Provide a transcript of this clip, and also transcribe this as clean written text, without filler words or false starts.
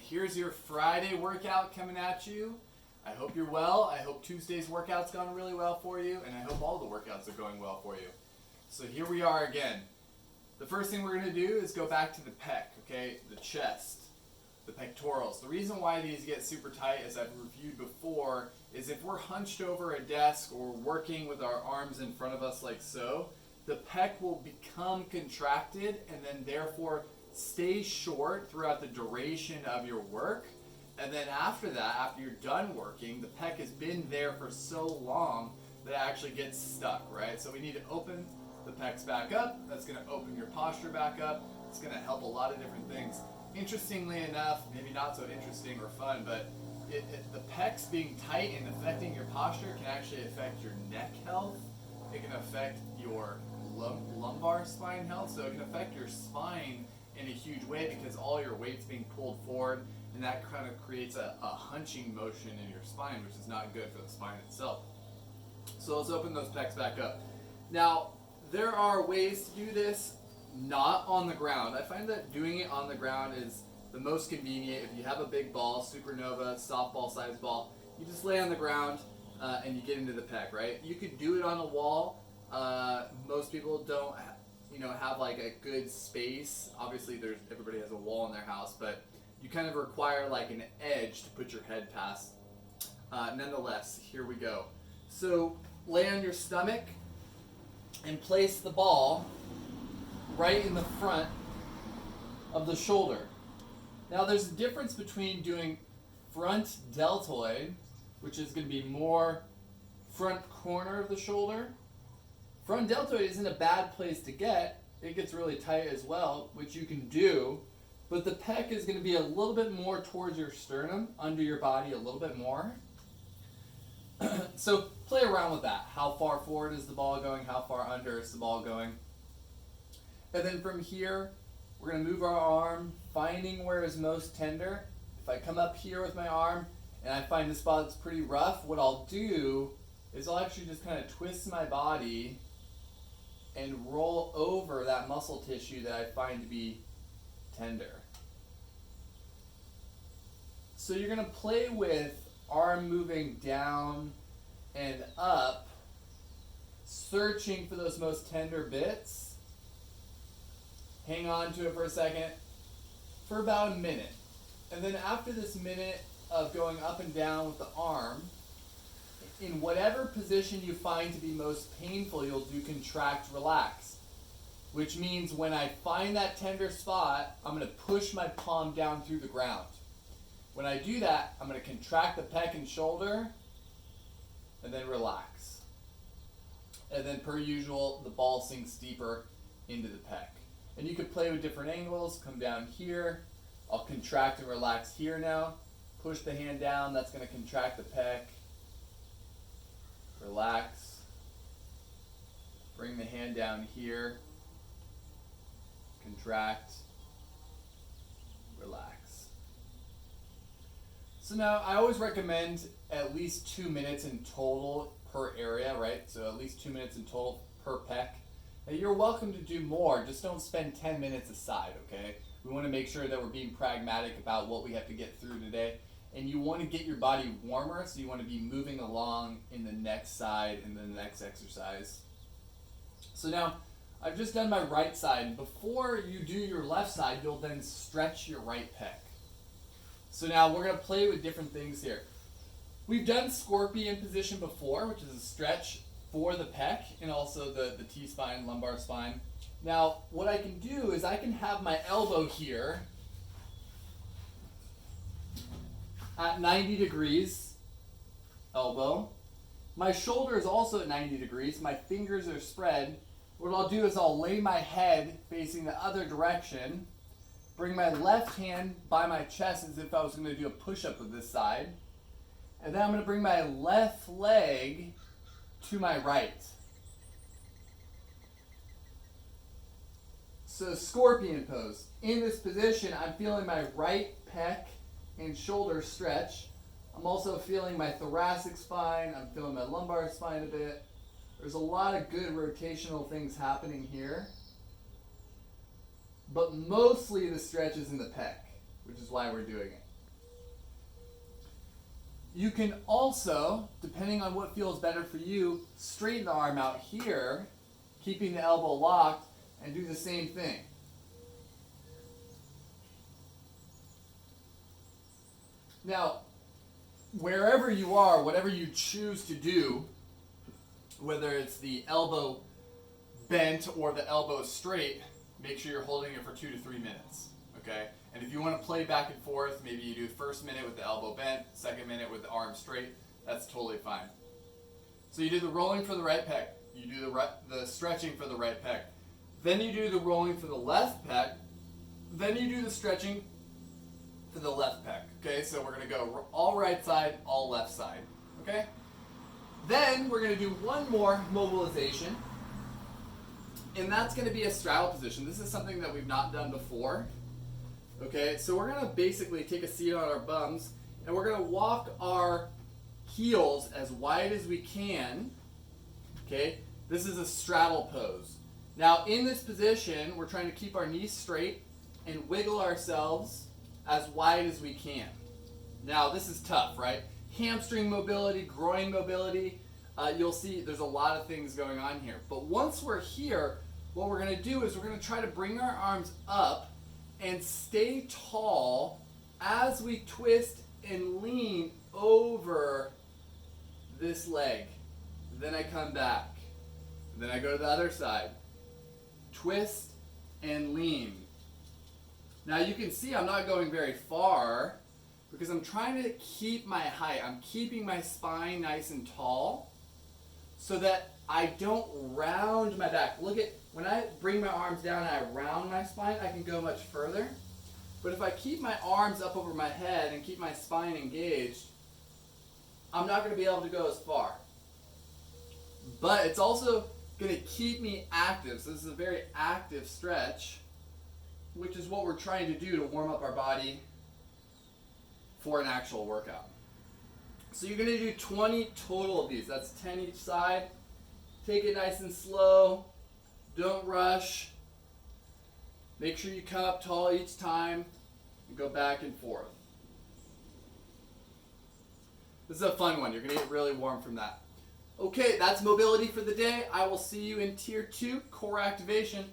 here's your Friday workout coming at you. I hope you're well. I hope Tuesday's workout's gone really well for you, and I hope all the workouts are going well for you. So here we are again. The first thing we're going to do is go back to the pec, okay? The chest, the pectorals. The reason why these get super tight, as I've reviewed before, is if we're hunched over a desk or working with our arms in front of us like so, the pec will become contracted and then therefore stay short throughout the duration of your work. And then after that, after you're done working, the pec has been there for so long that it actually gets stuck, right? So we need to open the pecs back up. That's going to open your posture back up. It's going to help a lot of different things. Interestingly enough, maybe not so interesting or fun, but the pecs being tight and affecting your posture can actually affect your neck health. It can affect your lumbar spine health. So it can affect your spine in a huge way because all your weight's being pulled forward, and that kind of creates a hunching motion in your spine, which is not good for the spine itself. So let's open those pecs back up. Now, there are ways to do this not on the ground. I find that doing it on the ground is the most convenient. If you have a big ball, supernova, softball size ball, you just lay on the ground and you get into the pec, right? You could do it on a wall. Most people don't have like a good space. Obviously everybody has a wall in their house, but you kind of require like an edge to put your head past. Nonetheless, here we go. So lay on your stomach and place the ball right in the front of the shoulder. Now there's a difference between doing front deltoid, which is going to be more front corner of the shoulder. Front deltoid isn't a bad place to get. It gets really tight as well, which you can do, but the pec is going to be a little bit more towards your sternum, under your body a little bit more. So play around with that. How far forward is the ball going? How far under is the ball going? And then from here, we're going to move our arm, finding where is most tender. If I come up here with my arm and I find the spot that's pretty rough, what I'll do is I'll actually just kind of twist my body and roll over that muscle tissue that I find to be tender. So you're going to play with arm moving down and up, searching for those most tender bits. Hang on to it for a second, for about a minute. And then after this minute of going up and down with the arm, in whatever position you find to be most painful, you'll do contract, relax. Which means when I find that tender spot, I'm going to push my palm down through the ground. When I do that, I'm going to contract the pec and shoulder, and then relax. And then per usual, the ball sinks deeper into the pec. And you could play with different angles, come down here. I'll contract and relax here now. Push the hand down, that's going to contract the pec. Relax. Bring the hand down here. Contract. Relax. So now I always recommend at least 2 minutes in total per area, right? So at least 2 minutes in total per pec. Now you're welcome to do more, just don't spend 10 minutes aside, okay? We want to make sure that we're being pragmatic about what we have to get through today. And you want to get your body warmer, so you want to be moving along in the next side and the next exercise. So now I've just done my right side. Before you do your left side, you'll then stretch your right pec. So now we're going to play with different things here. We've done scorpion position before, which is a stretch for the pec and also the T-spine, lumbar spine. Now what I can do is I can have my elbow here at 90 degrees, elbow. My shoulder is also at 90 degrees. My fingers are spread. What I'll do is I'll lay my head facing the other direction, bring my left hand by my chest as if I was going to do a push-up with this side, and then I'm going to bring my left leg to my right. So scorpion pose. In this position, I'm feeling my right pec and shoulder stretch. I'm also feeling my thoracic spine. I'm feeling my lumbar spine a bit. There's a lot of good rotational things happening here. But mostly the stretch is in the pec, which is why we're doing it. You can also, depending on what feels better for you, straighten the arm out here, keeping the elbow locked, and do the same thing. Now, wherever you are, whatever you choose to do, whether it's the elbow bent or the elbow straight, make sure you're holding it for 2 to 3 minutes, okay? And if you want to play back and forth, maybe you do the first minute with the elbow bent, second minute with the arm straight, that's totally fine. So you do the rolling for the right pec, you do the stretching for the right pec, then you do the rolling for the left pec, then you do the stretching for the left pec, okay? So we're going to go all right side, all left side, okay? Then we're going to do one more mobilization, and that's going to be a straddle position. This is something that we've not done before. Okay, so we're going to basically take a seat on our bums, and we're going to walk our heels as wide as we can. Okay, this is a straddle pose. Now in this position, we're trying to keep our knees straight and wiggle ourselves as wide as we can. Now this is tough, right? Hamstring mobility, groin mobility. You'll see there's a lot of things going on here. But once we're here, what we're going to do is we're going to try to bring our arms up and stay tall as we twist and lean over this leg. Then I come back. Then I go to the other side. Twist and lean. Now you can see I'm not going very far because I'm trying to keep my height. I'm keeping my spine nice and tall so that I don't round my back. Look at, when I bring my arms down and I round my spine, I can go much further. But if I keep my arms up over my head and keep my spine engaged, I'm not going to be able to go as far. But it's also going to keep me active. So this is a very active stretch, which is what we're trying to do to warm up our body for an actual workout. So you're going to do 20 total of these. That's 10 each side. Take it nice and slow. Don't rush. Make sure you come up tall each time and go back and forth. This is a fun one. You're going to get really warm from that. Okay, that's mobility for the day. I will see you in Tier 2, core activation.